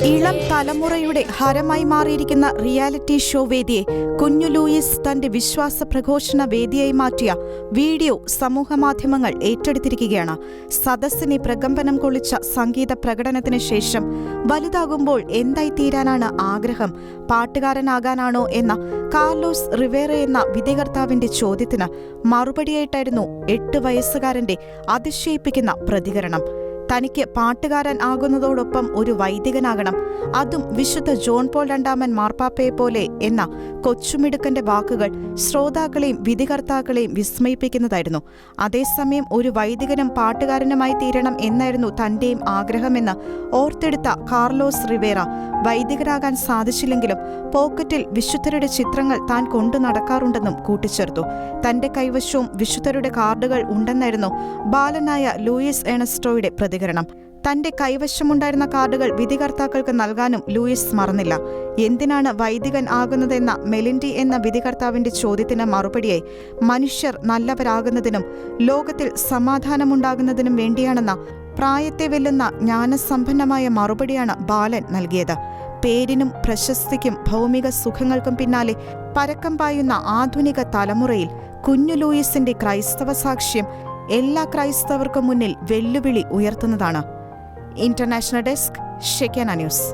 ഇളം തലമുറയുടെ ഹരമായി മാറിയിരിക്കുന്ന reality show വേദിയെ കുഞ്ഞു ലൂയിസ് തന്റെ വിശ്വാസ പ്രഘോഷണ വേദിയായി മാറ്റിയ വീഡിയോ സമൂഹമാധ്യമങ്ങൾ ഏറ്റെടുത്തിരിക്കുകയാണ്. സദസ്സിനെ പ്രകമ്പനം കൊള്ളിച്ച സംഗീത പ്രകടനത്തിന് ശേഷം വലുതാകുമ്പോൾ എന്തായിത്തീരാനാണ് ആഗ്രഹം, പാട്ടുകാരനാകാനാണോ എന്ന കാർലോസ് റിവേറ എന്ന വിധികർത്താവിന്റെ ചോദ്യത്തിന് മറുപടിയായിട്ടായിരുന്നു 8 വയസ്സുകാരന്റെ അതിശയിപ്പിക്കുന്ന പ്രതികരണം. തനിക്ക് പാട്ടുകാരൻ ആകുന്നതോടൊപ്പം ഒരു വൈദികനാകണം, അതും വിശുദ്ധ ജോൺ പോൾ രണ്ടാമൻ മാർപ്പാപ്പയെ പോലെ എന്ന കൊച്ചുമിടുക്കന്റെ വാക്കുകൾ ശ്രോതാക്കളെയും വിധികർത്താക്കളെയും വിസ്മയിപ്പിക്കുന്നതായിരുന്നു. അതേസമയം ഒരു വൈദികനും പാട്ടുകാരനുമായി തീരണം എന്നായിരുന്നു തന്റെയും ആഗ്രഹമെന്ന് ഓർത്തെടുത്ത കാർലോസ് റിവേറ വൈദികരാകാൻ സാധിച്ചില്ലെങ്കിലും പോക്കറ്റിൽ വിശുദ്ധരുടെ ചിത്രങ്ങൾ താൻ കൊണ്ടു നടക്കാറുണ്ടെന്നും കൂട്ടിച്ചേർത്തു. തന്റെ കൈവശവും വിശുദ്ധരുടെ കാർഡുകൾ ഉണ്ടെന്നായിരുന്നു ബാലനായ ലൂയിസ് ഏണസ്റ്റോയുടെ പ്രതികരണം. തന്റെ കൈവശമുണ്ടായിരുന്ന കാർഡുകൾ വിധികർത്താക്കൾക്ക് നൽകാനും ലൂയിസ് മറന്നില്ല. എന്തിനാണ് വൈദികൻ ആകുന്നതെന്ന മെലിൻഡി എന്ന വിധികർത്താവിന്റെ ചോദ്യത്തിന് മറുപടിയായി മനുഷ്യർ നല്ലവരാകുന്നതിനും ലോകത്തിൽ സമാധാനമുണ്ടാകുന്നതിനും വേണ്ടിയാണെന്ന പ്രായത്തെ വെല്ലുന്ന ജ്ഞാനസമ്പന്നമായ മറുപടിയാണ് ബാലൻ നൽകിയത്. പേരിനും പ്രശസ്തിക്കും ഭൗമിക സുഖങ്ങൾക്കും പിന്നാലെ പരക്കം പായുന്ന ആധുനിക തലമുറയിൽ കുഞ്ഞു ലൂയിസിന്റെ ക്രൈസ്തവ സാക്ഷ്യം എല്ലാ ക്രൈസ്തവർക്കും മുന്നിൽ വെല്ലുവിളി ഉയർത്തുന്നതാണ്. International desk, Shekinah news.